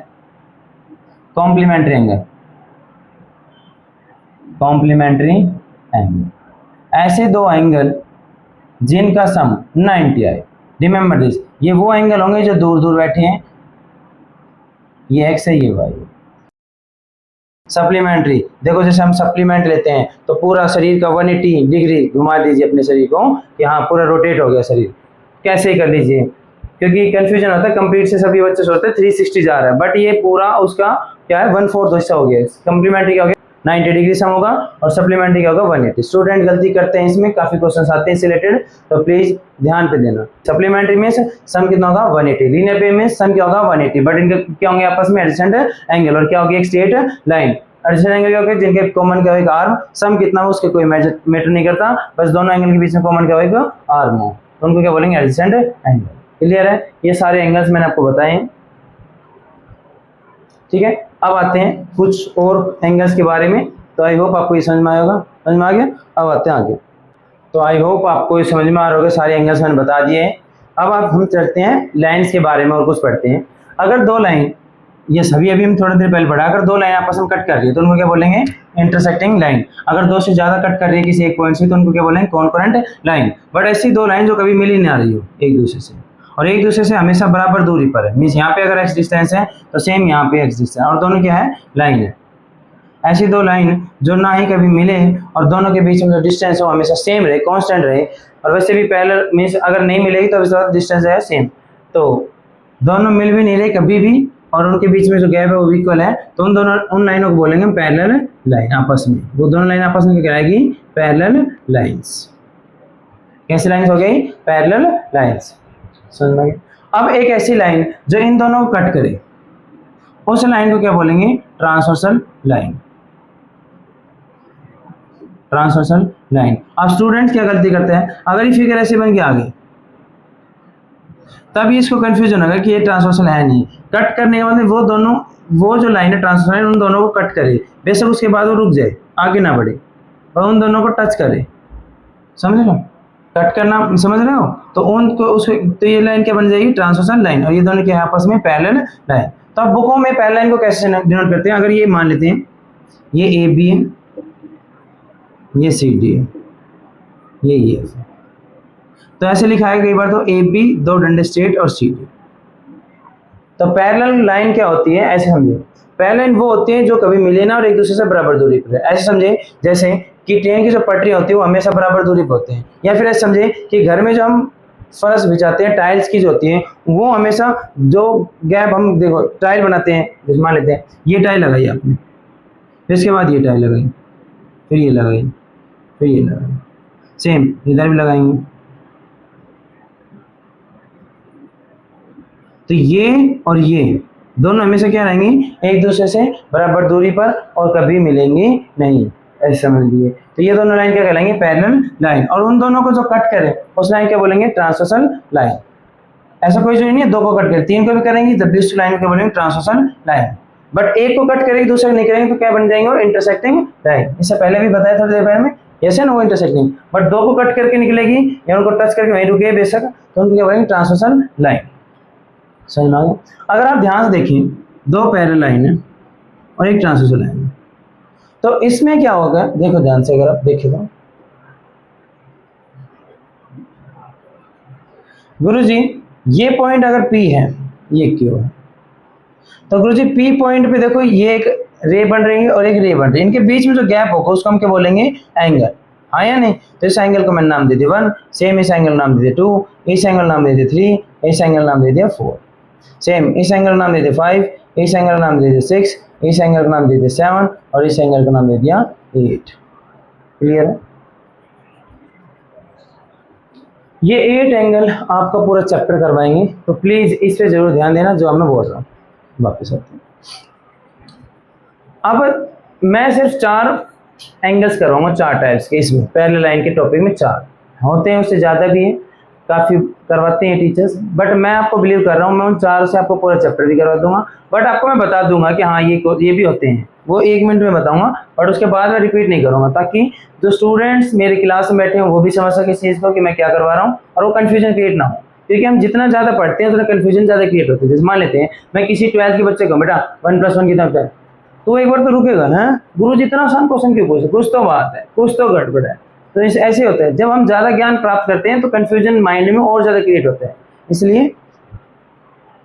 complementary angle. Complementary angle, ऐसे दो एंगल जिनका सम 90 आए। रिमेंबर दिस, ये वो एंगल होंगे जो दूर दूर बैठे हैं, ये एक्स है ये वाई। सप्लीमेंट्री देखो, जैसे हम सप्लीमेंट लेते हैं तो पूरा शरीर का 180 डिग्री घुमा दीजिए अपने शरीर को कि हाँ पूरा रोटेट हो गया शरीर, कैसे ही कर लीजिए, क्योंकि कंफ्यूजन होता है कंप्लीट से सभी बच्चे सोचते हैं 360 जा रहा है, बट ये पूरा उसका क्या है 1/4 हिस्सा हो गया। कम्प्लीमेंट्री क्या हो गया 90 डिग्री सम होगा और सप्लीमेंट्री क्या होगा 180। स्टूडेंट गलती करते हैं, इसमें काफी क्वेश्चंस आते हैं रिलेटेड, तो प्लीज ध्यान पे देना। सप्लीमेंट्री में सम कितना होगा 180, लीनियर पे में सम क्या होगा 180, बट इनके क्या होंगे आपस में एडजेसेंट एंगल और क्या होगी एक स्ट्रेट लाइन। एडजेसेंट एंगल क्या होगा जिनके कॉमन क्या होगा आर्म, सम कितना हो उसके कोई मैटर नहीं करता, बस दोनों एंगल के बीच में कॉमन क्या होगा आर्म हो, तो उनको क्या बोलेंगे एडजेसेंट एंगल। क्लियर है, ये सारे एंगल्स मैंने आपको बताए। ठीक है, अब आते हैं कुछ और एंगल्स के बारे में, तो आई होप आपको ये समझ में आएगा, समझ में आ गया। अब आते हैं आगे, तो आई होप आपको ये समझ में आ रहा होगा, सारे एंगल्स मैंने बता दिए हैं। अब आप हम चलते हैं लाइंस के बारे में और कुछ पढ़ते हैं। अगर दो लाइन, ये सभी अभी हम थोड़ी देर पहले पढ़ा, अगर दो लाइन आपस में कट कर रही है तो उनको क्या बोलेंगे इंटरसेक्टिंग लाइन। अगर दो से ज्यादा कट कर रही है किसी एक पॉइंट से तो उनको क्या बोलेंगे कॉन्करेंट लाइन। बट ऐसी दो लाइन जो कभी मिल ही नहीं आ रही हो एक दूसरे से और एक दूसरे से हमेशा बराबर दूरी पर है, मीन्स यहाँ पे अगर एक्स डिस्टेंस है तो सेम यहाँ पे एक्स डिस्टेंस और दोनों क्या है लाइन है। ऐसी दो लाइन जो ना ही कभी मिले और दोनों के बीच में जो डिस्टेंस हो हमेशा सेम रहे, कांस्टेंट रहे, और वैसे भी पैरेलल मीन्स अगर नहीं मिलेगी तो इसके बाद डिस्टेंस है सेम, तो दोनों मिल भी नहीं रहे कभी भी और उनके बीच में जो गैप है वो इक्वल है, तो उन लाइनों को बोलेंगे पैरेलल लाइन आपस में। वो दोनों लाइन आपस में क्या कहलाएगी पैरेलल लाइंस। कैसी लाइंस हो गई पैरेलल लाइंस, समझ में। अब एक ऐसी लाइन जो इन दोनों को कट करे, उस लाइन को क्या बोलेंगे? Transversal line. Transversal line. अब स्टूडेंट्स क्या गलती करते हैं, अगर ये फिगर ऐसे बन के आ गई तब इसको कंफ्यूजन होगा कि ये ट्रांसवर्सल है नहीं। कट करने के बाद वो दोनों, वो जो लाइन है ट्रांसवर्सल लाइन, उन दोनों को कट करे, बेशक उसके बाद वो रुक जाए, आगे ना बढ़े, और उन दोनों को टच करे। समझ रहे हो? कट करना समझ रहे हो? तो उनको उस, तो ये लाइन क्या बन जाएगी? Transversal line. और ये दोनों क्या है? आपस में पैरेलल लाइन। तो अब बुकों में पैरेलल लाइन को कैसे डिनोट करते हैं? अगर ये मान लेते हैं ये ए बी है, ये सी डी है, ये एफ है, तो ऐसे लिखा है कई बार तो ए बी दो डंडे स्ट्रेट और सी डी। तो पैरेलल लाइन क्या होती है? ऐसे समझिए, पैरेलल लाइन वो होती है जो कभी मिले ना और एक दूसरे से बराबर दूरी पर है। ऐसे समझे जैसे कि ट्रेन की जो पटरी होती है वो हमेशा बराबर दूरी पर होते हैं। या फिर ऐसे समझे कि घर में जो हम फर्श बिछाते हैं, टाइल्स की जो होती है वो हमेशा जो गैप, हम देखो टाइल बनाते हैं, मान लेते हैं ये टाइल लगाई आपने, फिर इसके बाद ये टाइल लगाई, फिर ये लगाई, फिर ये लगाई, सेम इधर भी लगाएंगे। तो ये और ये दोनों हमेशा क्या रहेंगे? एक दूसरे से बराबर दूरी पर और कभी मिलेंगे नहीं, ऐसे समझ लिए। तो ये दोनों लाइन क्या कहलाएंगे? Parallel line. और उन दोनों को जो कट करे उस लाइन क्या बोलेंगे? Transversal line. ऐसा कोई जो नहीं है दो को कट करे, तीन को भी करेंगे जब भी उस लाइन को क्या बोलेंगे? Transversal line. बट एक को कट करेंगे दूसरे को नहीं करेंगे तो क्या बन जाएंगे? Intersecting line. इससे पहले भी बताया थोड़ी देर पहले में, ऐसे ना वो इंटरसेक्टिंग, बट दो को कट करके निकलेगी या उनको टच करके वहीं रुके बेशक, तो उनको क्या बोलेंगे? Transversal line. समझ में आ गया? अगर आप ध्यान से देखिए, दो पैरेलल लाइन है और एक ट्रांसवर्सल लाइन है, तो इसमें क्या होगा? देखो ध्यान से, अगर आप देखेगा गुरुजी ये पॉइंट अगर P है, ये Q है, तो गुरुजी P पॉइंट पे देखो ये एक रे बन रही है और एक रे बन रही है, इनके बीच में जो गैप होगा उसको हम क्या बोलेंगे? एंगल। हाँ या नहीं? तो इस एंगल को मैंने नाम दे दिया 1, सेम इस एंगल नाम दे दिया 2, इस एंगल नाम दे दिया 3, इस एंगल नाम दे दिया 4, सेम इस एंगल नाम दे दिया 5, इस एंगल नाम दे दिया 6, इस एंगल का नाम दे दिया 7 और इस एंगल का नाम दे दिया 8। क्लियर है? ये 8 एंगल आपका पूरा चैप्टर करवाएंगे, तो प्लीज इस पे जरूर ध्यान देना जो मैं बोल रहा हूँ। वापस आते हैं, अब मैं सिर्फ 4 एंगल्स करवाऊंगा, 4 टाइप्स के। इसमें पैरेलल लाइन के टॉपिक में 4 होते हैं, उससे ज़्यादा भी है, काफ़ी करवाते हैं टीचर्स, बट मैं आपको बिलीव कर रहा हूँ मैं उन 4 से आपको पूरा चैप्टर भी करवा दूंगा। बट आपको मैं बता दूंगा कि हाँ ये भी होते हैं, वो 1 मिनट में बताऊंगा, बट उसके बाद मैं रिपीट नहीं करूँगा, ताकि जो स्टूडेंट्स मेरे क्लास में बैठे हैं वो भी समझ सके इस चीज़ को कि मैं क्या करवा रहा हूँ और वो कन्फ्यूजन क्रिएट ना हो। क्योंकि हम जितना ज़्यादा पढ़ते हैं उतना कन्फ्यूजन ज़्यादा क्रिएट होता है। जैसे मान लेते हैं मैं किसी 12th के बच्चे को, बेटा 1 + 1 कितना होता है, तो एक बार तो रुकेगा, है गुरु जी इतना आसान क्वेश्चन क्यों पूछे, कुछ तो बात है, कुछ तो गड़बड़ है। तो ऐसे होता है, जब हम ज़्यादा ज्ञान प्राप्त करते हैं तो कन्फ्यूजन माइंड में और ज़्यादा क्रिएट होता है। इसलिए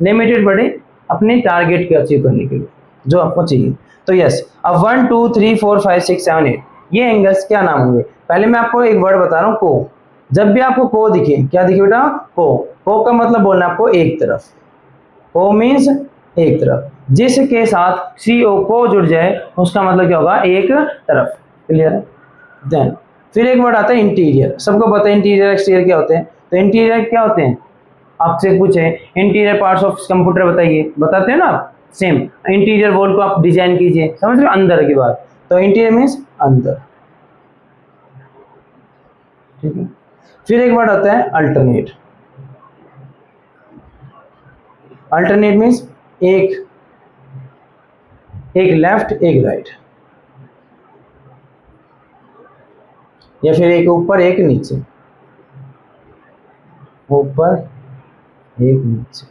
लिमिटेड पढ़े अपने टारगेट को अचीव करने के लिए जो आपको चाहिए। तो यस, अब 1 2 3 4 5 6 7 8 ये एंगल्स क्या नाम होंगे? पहले मैं आपको एक वर्ड बता रहा हूँ, को। जब भी आपको को दिखे, क्या दिखे बेटा? को का मतलब बोलना आपको एक तरफ, को मीन्स एक तरफ, जिसके साथ CO को जुड़ जाए उसका मतलब क्या होगा? एक तरफ। क्लियर है? देन फिर एक वर्ड आता है इंटीरियर। सबको पता है इंटीरियर एक्सटीरियर क्या होते हैं, तो इंटीरियर क्या होते हैं? आपसे पूछे इंटीरियर पार्ट्स ऑफ कंप्यूटर बताइए, बताते हैं ना आप। सेम इंटीरियर वॉल को आप डिजाइन कीजिए, समझ रहे हो? अंदर की बात, तो इंटीरियर मीन्स अंदर। ठीक है? फिर एक वर्ड आता है अल्टरनेट। अल्टरनेट मीन्स एक लेफ्ट एक राइट, या फिर एक ऊपर एक नीचे, ऊपर एक नीचे।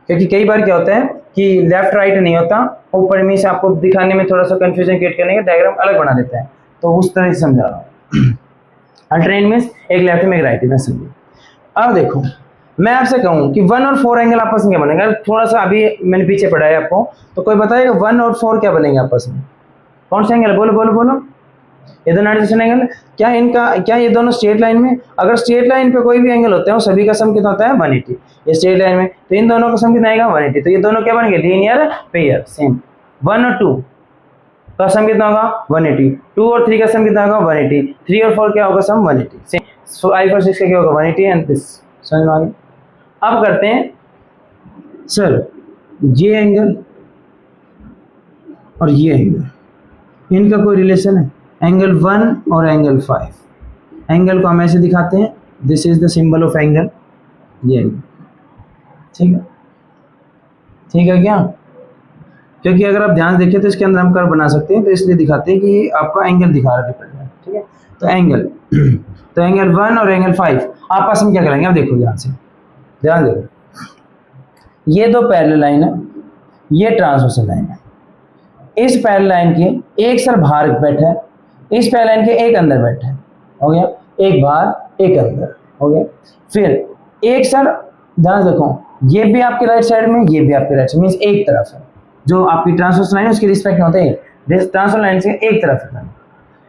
क्योंकि कई बार क्या होता है कि लेफ्ट राइट नहीं होता, ऊपर में से आपको दिखाने में थोड़ा सा कंफ्यूजन क्रिएट करने का डायग्राम अलग बना देता है, तो उस तरह से समझा रहा हूँ। अल्टरनेट मीन्स एक लेफ्ट में एक राइट में, समझिए। अब देखो मैं आपसे कहूँ कि 1 और 4 एंगल आपस में क्या बनेगा? थोड़ा सा अभी मैंने पीछे पढ़ाया आपको, तो कोई बताएगा 1 और 4 क्या बनेंगे आपस में? कौन सा एंगल? बोलो बोलो बोलो। ये दोनों एडजस्टेंट एंगल। क्या ये दोनों स्ट्रेट लाइन में? अगर स्ट्रेट लाइन पे कोई भी एंगल होते हैं वो सभी का सम कितना होता है? 180। ये स्ट्रेट लाइन में, तो इन दोनों का सम कितना आएगा? 180। तो ये दोनों क्या बन गए? Linear pair. सेम 1 और 2 का सम कितना होगा? 180। 2 और 3 का सम कितना होगा? 180। 3 और 4 क्या होगा सम? 180। सेम 5 और 6 का क्या होगा? 180 एंड दिस समझ में आ गया। अब करते हैं सर ये एंगल और ये एंगल, इनका कोई रिलेशन है? एंगल 1 और एंगल 5। एंगल को हम ऐसे दिखाते हैं, this is the symbol of angle, ये एंगल, ठीक है, ठीक है क्या? क्योंकि अगर आप ध्यान देखें तो इसके अंदर हम कर्व बना सकते हैं, तो इसलिए दिखाते हैं कि आपका एंगल दिखा रहा है, ठीक है। तो एंगल तो एंगल 1 और एंगल 5 आपस में क्या करेंगे, अब देखो ध्यान से, ध्यान देखो, ये दो पैरेलल लाइन है, ये ट्रांसवर्सल लाइन है। इस पैरेलल लाइन के एक सर बाहर बैठा है, इस पैरेलल लाइन के एक अंदर बैठा है, हो गया, एक बाहर एक अंदर, हो गया। फिर एक सर, ध्यान देखो, ये भी आपके राइट साइड में, ये भी आपके राइट साइड, मींस एक तरफ है, जो आपकी ट्रांसवर्सल लाइन है उसके रिस्पेक्ट में होते हैं, ट्रांसवर्सल लाइन से एक तरफ है,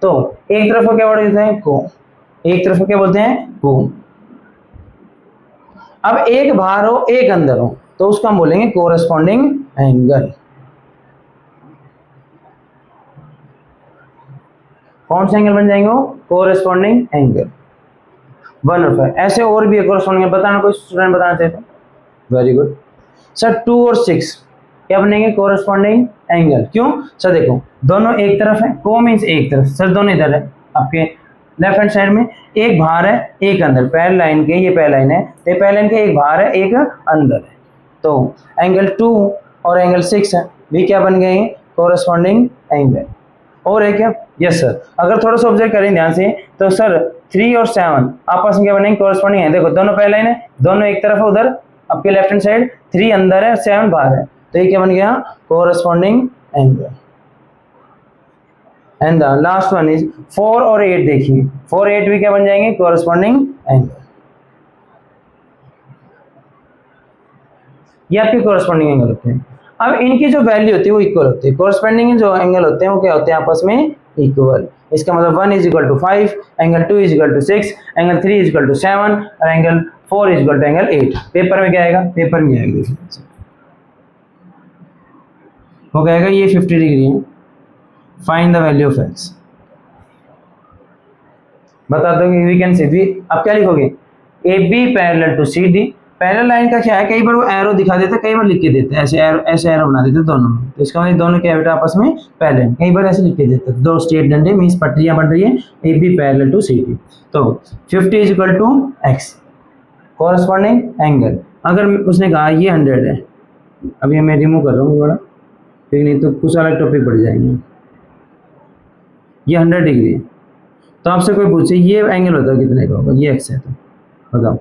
तो एक तरफ को क्या बोलते हैं, को, एक तरफ को क्या बोलते हैं, को। अब एक बाहर हो एक अंदर हो तो उसको हम बोलेंगे कोरस्पॉन्डिंग एंगल। कौन से एंगल बन जाएंगे वो, कोरस्पॉन्डिंग एंगल 1 और 5। ऐसे और भी है कोरस्पॉन्डिंग, बताना कोई स्टूडेंट बताना चाहते हैं? Very good sir. 2 और 6 क्या बनेंगे, कोरस्पॉन्डिंग एंगल। क्यों सर, देखो दोनों एक तरफ है, को मीन्स एक तरफ, सर दोनों इधर है आपके लेफ्ट हैंड साइड में, एक बाहर है एक अंदर, पैरेलल लाइन के, ये पैरेलल लाइन है, ये पैरेलल लाइन के एक बाहर है एक अंदर है, तो एंगल 2 और एंगल 6 है, भी क्या बन गए, कोरस्पॉन्डिंग एंगल। और है क्या, यस सर। अगर थोड़ा सा ऑब्जर्व करें ध्यान से तो सर 3 और 7 आपस में क्या बनेंगे, कोरस्पॉन्डिंग है। देखो दोनों पैरेलल लाइन है, दोनों एक तरफ है उधर आपके लेफ्ट हैंड साइड, 3 अंदर है 7 बाहर है, तो ये क्या बन गया, corresponding angle. And the last one is 4 और 8, देखिए 4 8 भी क्या बन जाएंगे, कोरस्पॉन्डिंग एंगल। ये आपके कोरस्पॉन्डिंग एंगल होते हैं। अब इनकी जो वैल्यू होती है वो इक्वल होती है, कोरस्पॉन्डिंग जो एंगल होते हैं वो क्या होते हैं, आपस में इक्वल। इसका मतलब 1 is equal to 5, angle 2 is equal to 6, angle 3 is equal to 7 और angle 4 is equal to angle 8। Paper में क्या आएगा, पेपर में आएगा, देखिए वो कहेगा ये 50 डिग्री है, find the value of x. बता दो वी कैन सी, अब क्या लिखोगे, A B parallel to C D. Parallel line का क्या है, कई बार वो एरो दिखा देता है, कई बार लिख के देते हैं, ऐसे एरो बना देते हैं दोनों में, तो इसका मतलब दोनों क्या बेटा आपस में पैरेलल, कई बार ऐसे लिख के देते हैं, दो स्ट्रेट डंडे मींस पटरियां बन रही है, A B parallel to C D, तो 50 is equal to x, corresponding angle. अगर उसने कहा ये 100 है, अभी मैं रिमूव कर रहा हूँ थोड़ा, ठीक, नहीं तो कुछ अलग टॉपिक बढ़ जाएंगे। ये 100 डिग्री है, तो आपसे कोई पूछे ये एंगल होता है कितने का होगा, ये एक्स है, तो बताओ।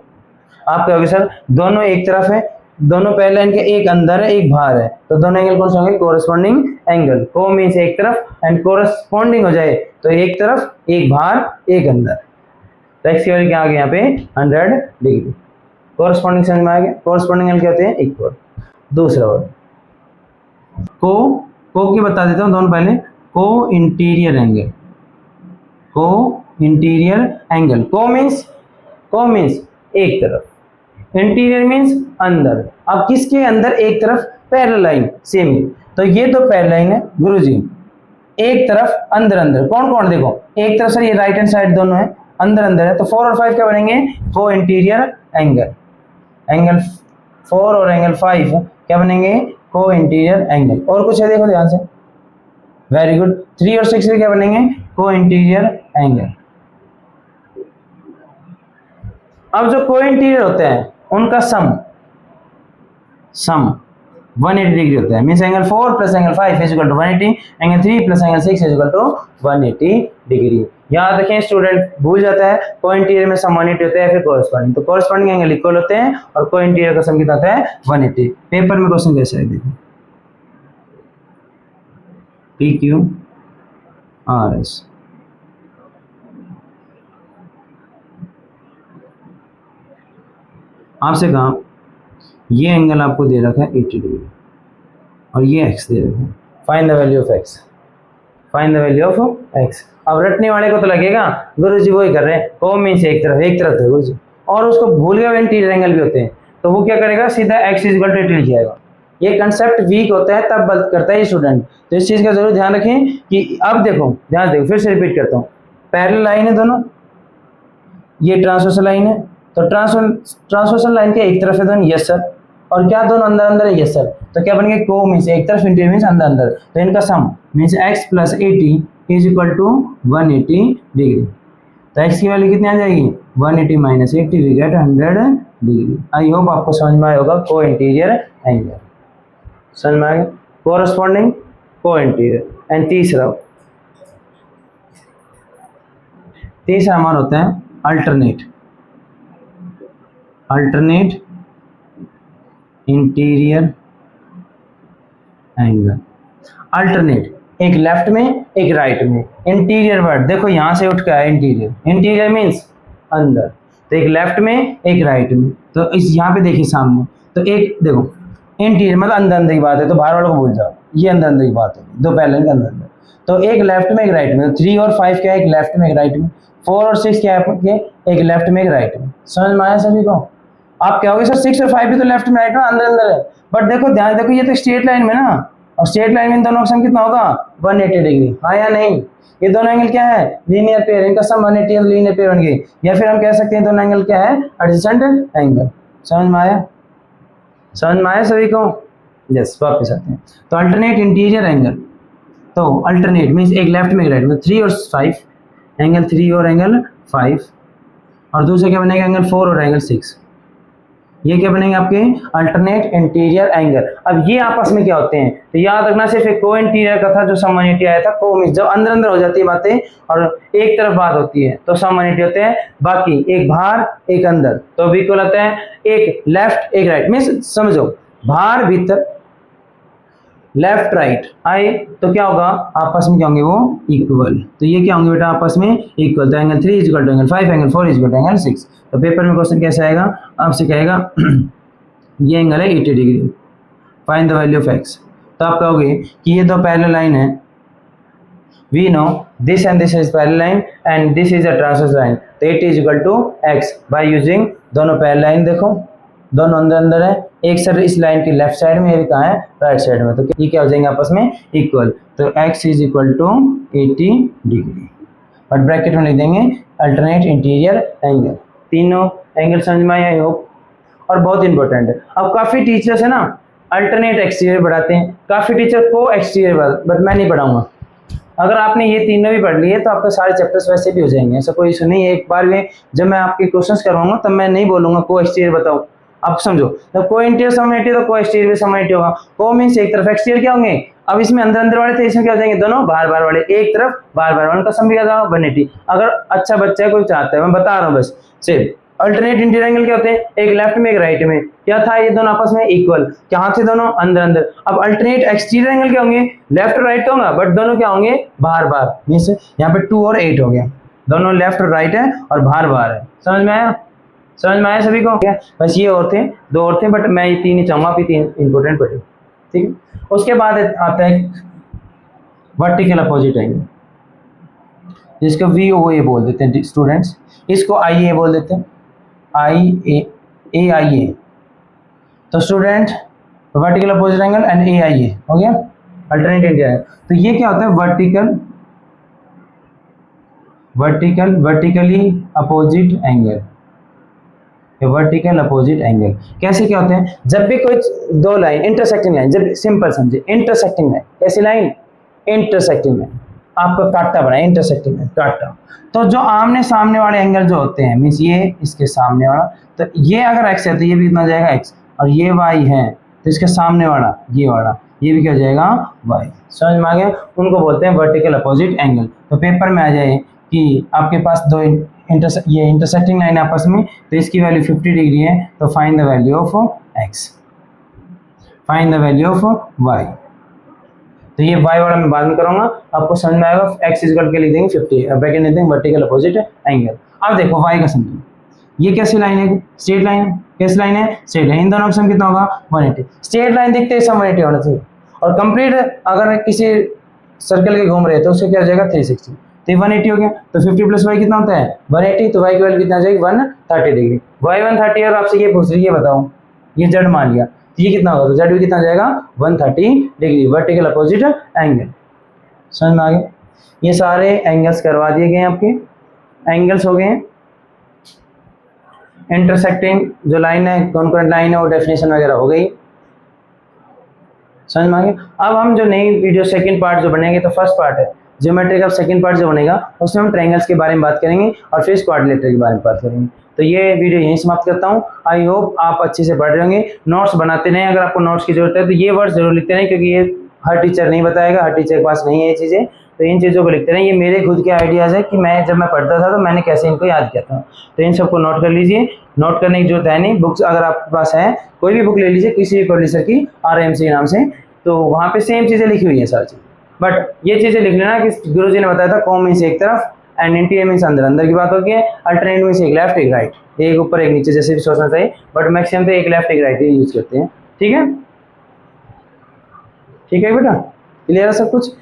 आप कहोगे सर दोनों एक तरफ है, दोनों पैरेलल लाइन के एक अंदर है एक बाहर है, तो दोनों एंगल कौन से होंगे, कोरस्पॉन्डिंग एंगल। को मीन्स एक तरफ एंड कोरस्पॉन्डिंग हो जाए तो एक तरफ एक बाहर एक अंदर, तो एक्स की वैल्यू क्या आ गई यहाँ पे 100 डिग्री। कोरस्पॉन्डिंग समझ में आ गया, कोरस्पॉन्डिंग एंगल क्या होते हैं, इक्वल। दूसरा वर्ड को की बता देता हूँ दोनों पहले, को इंटीरियर एंगल, को इंटीरियर एंगल। को मीन्स एक तरफ, इंटीरियर मीन्स अंदर। अब किसके अंदर, एक तरफ पैरेलल लाइन सेम ही, तो ये तो पैरेलल लाइन है गुरुजी, एक तरफ अंदर अंदर, कौन कौन, देखो एक तरफ सर ये राइट हैंड साइड दोनों है, अंदर अंदर है, तो 4 और 5 क्या बनेंगे, को इंटीरियर एंगल। एंगल 4 और एंगल 5 क्या बनेंगे, को इंटीरियर एंगल। और कुछ है देखो ध्यान से, वेरी गुड। 3 और 6 क्या बनेंगे, को इंटीरियर एंगल। अब जो को इंटीरियर होते हैं उनका सम 180 डिग्री होता है, means angle 4 plus angle 5 is equal to 180, angle 3 plus angle 6 is equal to 180 degree. याद रखें स्टूडेंट भूल जाता है, को इंटीरियर में सम 180 होता है, फिर कोरस्पॉन्डिंग, तो कोरस्पॉन्डिंग एंगल इक्वल होते हैं और को इंटीरियर का सम कितना होता है 180। पेपर में क्वेश्चन कैसे है देखिए, पी क्यू आर एस, आपसे कहा ये एंगल आपको दे रखा है 80 डिग्री और ये एक्स दे रखा है, find the value of x, find the value of x. अब रटने वाले को तो लगेगा गुरुजी वही कर रहे हैं, को मींस एक तरफ तो गुरुजी, और उसको भूल गया इंटीरियर एंगल भी होते हैं, तो वो क्या करेगा, सीधा एक्स इज इक्वल टू 80 लिख जाएगा। ये कंसेप्ट वीक होता है तब गलत करता है स्टूडेंट, तो इस चीज़ का जरूर ध्यान रखें कि अब देखो ध्यान देखो, फिर से रिपीट करता हूँ, पैरेलल लाइन है दोनों, ये ट्रांसवर्सल लाइन है, तो ट्रांसवर्सल लाइन के एक तरफ है दोनों, यस सर, और क्या दोनों अंदर अंदर है, यस सर, तो क्या बनेंगे को मीन्स एक तरफ इंटीरियर मीन्स अंदर अंदर, तो इनका sum means x plus 80 is equal to 180 degree. तो x की वैल्यू कितनी आ जाएगी 180 minus 80 we get 100 degree. I hope आपको समझ में आया होगा को इंटीरियर एंगल, समझ में आ गया, कोरस्पॉन्डिंग को इंटीरियर। एंड तीसरा हमारा होता है अल्टरनेट इंटीरियर एंगल। अल्टरनेट एक लेफ्ट में एक राइट में, इंटीरियर वर्ड देखो यहाँ से उठ के आया इंटीरियर मीन्स अंदर, तो एक लेफ्ट में एक राइट में, तो इस यहाँ पे देखिए सामने, तो एक देखो इंटीरियर मतलब अंदर अंदर की बात है, तो बाहर वालों को भूल जाओ, ये अंदर अंदर की बात है, दो पहले के अंदर अंदर, तो एक लेफ्ट में एक राइट में, 3 और 5 क्या है, एक लेफ्ट में एक राइट में, 4 और 6 क्या है, एक लेफ्ट में एक राइट में। समझ में आया सभी को? आप कहोगे सर 6 और 5 भी तो लेफ्ट में राइट में अंदर अंदर है, बट देखो ध्यान देखो ये तो स्ट्रेट लाइन में ना, और स्ट्रेट लाइन में दोनों का सम कितना होगा 180 डिग्री, हाँ या नहीं? ये दोनों एंगल क्या है, लीनियर पेयर, इनका सम 180 लीनियर पेयर बन गई, या फिर हम कह सकते हैं दोनों एंगल क्या है, एडजेसेंट एंगल। समझ में आया? समझ में आया सभी को? यस, वापस आते हैं। तो अल्टरनेट इंटीरियर एंगल, तो अल्टरनेट मीन्स एक लेफ्ट में एक राइट में, 3 और 5 एंगल 3 और एंगल 5, और दूसरा क्या बनेगा एंगल 4 और एंगल 6, ये क्या बनेंगे आपके अल्टरनेट इंटीरियर एंगल। अब ये आपस में क्या होते हैं, तो याद रखना सिर्फ एक को इंटीरियर का था जो सम 180 आया था, को मीन्स जब अंदर अंदर हो जाती है बातें और एक तरफ बात होती है तो सम 180 होते हैं, बाकी एक बाहर एक अंदर तो भी इक्वल होता है, एक लेफ्ट एक राइट मीन्स समझो बाहर भीतर लेफ्ट राइट आए तो क्या होगा आपस में क्या होंगे वो इक्वल, तो ये क्या होंगे बेटा आपस में इक्वल, तो angle 3 is equal to angle 5, angle 4 is equal to angle 6। तो पेपर में क्वेश्चन कैसे आएगा, आपसे कहेगा ये एंगल है 80 degree, find the value of x, तो आप कहोगे कि ये दो पैरेलल लाइन है, we know this and this is parallel line and this is a transverse line, तो 80 is equal to x by using दोनों पैरेलल लाइन, देखो दोनों अंदर अंदर है, एक सर इस लाइन की लेफ्ट साइड में, ये कहाँ है राइट साइड में, तो ये क्या हो जाएंगे आपस में इक्वल, तो x is equal to 80 degree, but bracket में लिख देंगे अल्टरनेट इंटीरियर एंगल। तीनों एंगल समझ में आया होप, और बहुत इंपॉर्टेंट है। अब काफ़ी टीचर्स है ना अल्टरनेट एक्सटीरियर पढ़ाते हैं, काफ़ी टीचर को एक्सटीरियर, बट मैं नहीं पढ़ाऊंगा। अगर आपने ये तीनों भी पढ़ लिए तो आपके सारे चैप्टर्स वैसे भी हो जाएंगे, ऐसा कोई इशू नहीं है। एक बार में जब मैं आपके क्वेश्चंस करवाऊंगा तब मैं नहीं बोलूंगा को एक्सटीरियर बताओ, आप समझो, तो को इंटीरियर सम 180 तो को एक्सटीरियर भी सम 180 होगा, को मीन्स एक तरफ एक्सटीरियर क्या होंगे, अब इसमें अंदर अंदर वाले थे, इसमें क्या हो जाएंगे दोनों बाहर बाहर वाले, एक तरफ बाहर बाहर वाले का सम भी क्या होगा 180। अगर अच्छा बच्चा है कोई चाहता है, मैं बता रहा हूँ बस सिर्फ अल्टरनेट इंटीरियर एंगल क्या होते हैं, एक लेफ्ट में एक राइट में, क्या था ये दोनों आपस में इक्वल, क्या थे दोनों अंदर अंदर। अब अल्टरनेट एक्सटीरियर एंगल क्या होंगे, लेफ्ट और राइट होगा बट दोनों क्या होंगे बाहर बाहर, मींस यहाँ पे 2 और 8 हो गया, दोनों लेफ्ट और राइट है और बाहर बाहर है। समझ में आया? समझ में आया सभी को? क्या बस ये और थे, 2 और थे, बट मैं ये 3 ही चाहूंगा, आप ये 3 इंपॉर्टेंट पढ़े, ठीक है। उसके बाद आता है वर्टिकल अपोजिट एंगल, जिसको VOA बोल देते हैं स्टूडेंट्स, इसको IA बोल देते हैं, AIA। तो student vertical opposite angle and AIA हो गया अल्टरनेट इंटीरियर। तो ये क्या होता है vertically opposite angle, vertical opposite angle कैसे क्या होते हैं, जब भी कोई दो लाइन इंटरसेक्टिंग लाइन, जब सिंपल समझे इंटरसेक्टिंग लाइन, कैसी लाइन इंटरसेक्टिंग लाइन, आपका कांटा बना इंटरसेक्टिंग लाइन कांटा, तो जो आमने सामने वाले एंगल जो होते हैं मीन्स ये इसके सामने वाला, तो ये अगर x है तो ये भी कितना जाएगा x, और ये y है तो इसके सामने वाला ये वाला ये भी क्या जाएगा y। समझ में आ गया? उनको बोलते हैं वर्टिकल अपोजिट एंगल। तो पेपर में आ जाए कि आपके पास दो ये इंटरसेक्टिंग लाइन आपस में, तो इसकी वैल्यू 50 डिग्री है, तो find the value of x, find the value of y। तो ये y वाला मैं बाद में करूंगा, आपको समझ में आएगा। x इक्वल के लिख देंगे 50, ब्रैकेट लिख देंगे वर्टिकल अपोजिट एंगल। अब देखो y का समझो, ये कैसी लाइन है, स्ट्रेट लाइन है, कैसी लाइन है स्ट्रेट लाइन, इन दोनों का सम कितना होगा 180, स्ट्रेट लाइन दिखते ही सम 180 होना चाहिए, और कंप्लीट अगर किसी सर्कल के घूम रहे हैं तो उसका क्या हो जाएगा 360, तो 180 हो गया, तो 50 प्लस y कितना होता है 180, तो y की वैल्यू कितना आ जाएगी 130 डिग्री, y 130, और आपसे ये पूछ रही है बताओ ये z मान लिया, तो ये कितना होगा, तो z भी कितना आ जाएगा 130 डिग्री, वर्टिकल अपोजिट एंगल। समझ में आ गया? ये सारे एंगल्स करवा दिए गए आपके, एंगल्स हो गए। इंटरसेक्टिंग जो लाइन है, कॉन्करेंट लाइन है, वो डेफिनेशन वगैरह हो गई, समझ में आ गया। अब हम जो नई वीडियो सेकंड पार्ट जो बनेंगे, तो फर्स्ट पार्ट है ज्योमेट्री का, सेकंड पार्ट जो बनेगा उसमें हम ट्रायंगल्स के बारे में बात करेंगे और फिर क्वाड्रिलेटरल के बारे में बात करेंगे। तो ये वीडियो यहीं समाप्त करता हूँ। आई होप आप अच्छे से पढ़ रहे होंगे। नोट्स बनाते रहें, अगर आपको नोट्स की जरूरत है तो ये वर्ड जरूर लिखते रहें, क्योंकि ये हर टीचर नहीं बताएगा, हर टीचर के पास नहीं है ये चीज़ें। तो इन चीज़ों को लिखते रहें। ये मेरे खुद के आइडियाज़ है कि मैं जब मैं पढ़ता था तो मैंने कैसे इनको याद किया था। तो इन सबको नोट कर लीजिए। नोट करने की जरूरत है नहीं, बुक्स अगर आपके पास है, कोई भी बुक ले लीजिए किसी भी पब्लिशर की, RMC नाम से, तो वहाँ पे सेम चीज़ें लिखी हुई हैं सारी चीज़। बट ये चीज़ें लिख लेना कि गुरुजी ने बताया था कॉम मीन्स एक तरफ एंड इंटीरियर मीन्स अंदर, अंदर की बात होगी है, अल्टरनेट मीन्स एक लेफ्ट एक राइट, एक ऊपर एक नीचे जैसे भी सोचना चाहिए, बट मैक्सिमम तो एक लेफ्ट एक राइट ही यूज करते हैं। ठीक है, ठीक है बेटा, क्लियर है सब कुछ।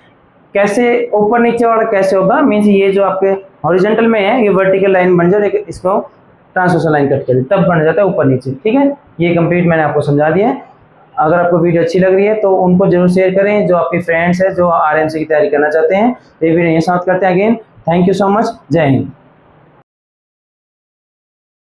कैसे ऊपर नीचे वाला कैसे होगा, मीन्स ये जो आपके हॉरिजॉन्टल में है ये वर्टिकल लाइन बन जाए, इसको ट्रांसवर्सल लाइन कट कर तब बन जाता है ऊपर नीचे। ठीक है, ये कंप्लीट मैंने आपको समझा दिया है। अगर आपको वीडियो अच्छी लग रही है तो उनको जरूर शेयर करें, जो आपके फ्रेंड्स हैं जो RMC की तैयारी करना चाहते हैं। ये वीडियो यहीं समाप्त करते हैं। Again thank you so much, जय हिंद।